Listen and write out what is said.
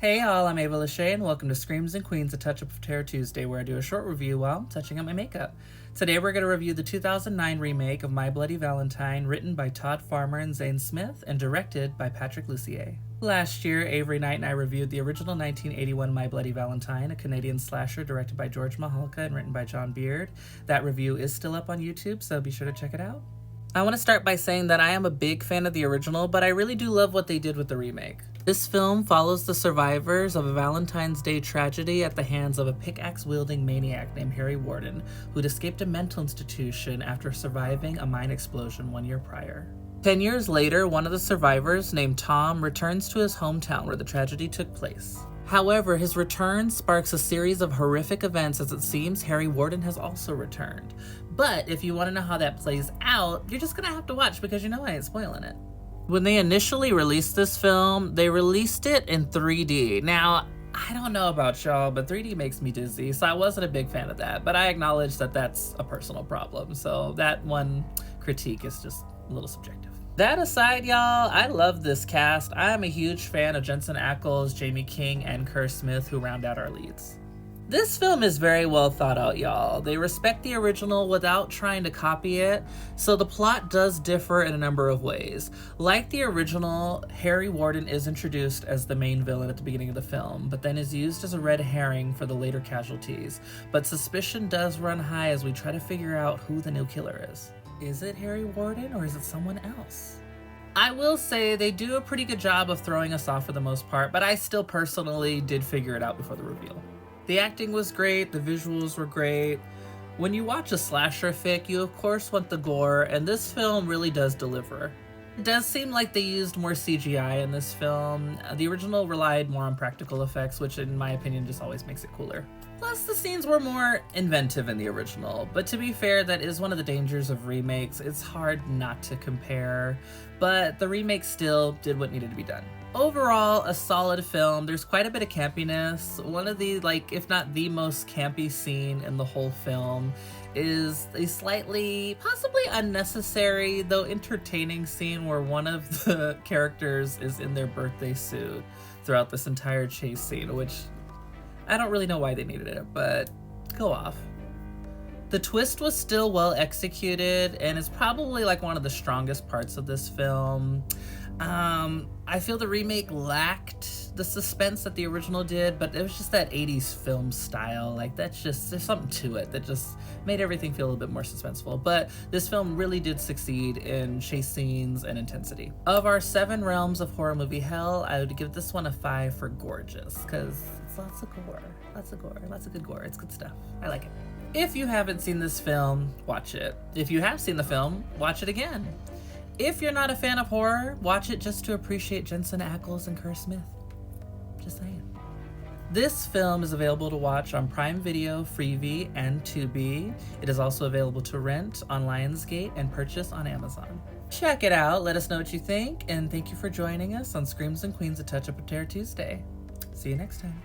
Hey y'all, I'm LaShay and welcome to Screams and Queens, a Touch-Up of Terror Tuesday, where I do a short review while touching up my makeup. Today we're going to review the 2009 remake of My Bloody Valentine, written by Todd and Zane and directed by Patrick Lussier. Last year, Avery Knight and I reviewed the original 1981 My Bloody Valentine, a Canadian slasher directed by George Mahalka and written by John Beard. That review is still up on YouTube, so be sure to check it out. I want to start by saying that I am a big fan of the original, but I really do love what they did with the remake. This film follows the survivors of a Valentine's Day tragedy at the hands of a pickaxe-wielding maniac named Harry Warden, who'd escaped a mental institution after surviving a mine explosion 1 year prior. 10 years later, one of the survivors, named Tom, returns to his hometown where the tragedy took place. However, his return sparks a series of horrific events as it seems Harry Warden has also returned. But if you want to know how that plays out, you're just gonna have to watch because you know I ain't spoiling it. When they initially released this film, they released it in 3D. Now, I don't know about y'all, but 3D makes me dizzy, so I wasn't a big fan of that. But I acknowledge that that's a personal problem, so that one critique is just a little subjective. That aside, y'all, I love this cast. I am a huge fan of Jensen, Ackles, Jaime King, and Kerr who round out our leads. This film is very well thought out, y'all. They respect the original without trying to copy it, so the plot does differ in a number of ways. Like the original, Harry Warden is introduced as the main villain at the beginning of the film, but then is used as a red herring for the later casualties. But suspicion does run high as we try to figure out who the new killer is. Is it Harry Warden or is it someone else? I will say they do a pretty good job of throwing us off for the most part, but I still personally did figure it out before the reveal. The acting was great, the visuals were great. When you watch a slasher fic, you of course want the gore, and this film really does deliver. It does seem like they used more CGI in this film. The original relied more on practical effects, which in my opinion just always makes it cooler. Plus, the scenes were more inventive in the original, but to be fair, that is one of the dangers of remakes. It's hard not to compare, but the remake still did what needed to be done. Overall, a solid film. There's quite a bit of campiness. One of the, if not the most campy scene in the whole film is a slightly, possibly unnecessary, though entertaining scene where one of the characters is in their birthday suit throughout this entire chase scene, which I don't really know why they needed it, but go off. The twist was still well executed and is probably one of the strongest parts of this film. I feel the remake lacked the suspense that the original did, but it was just that 80s film style. There's something to it that just made everything feel a little bit more suspenseful. But this film really did succeed in chase scenes and intensity. Of our 7 realms of horror movie hell, I would give this one a 5 for gorgeous, because it's lots of good gore. It's good stuff. I like it. If you haven't seen this film, watch it. If you have seen the film, watch it again. If you're not a fan of horror, watch it just to appreciate Jensen, Ackles, and Kerr. Just saying. This film is available to watch on Prime Video, Freevee, and Tubi. It is also available to rent on Lionsgate and purchase on Amazon. Check it out, let us know what you think, and thank you for joining us on Screams and Queens, a Touch-Up of Terror Tuesday. See you next time.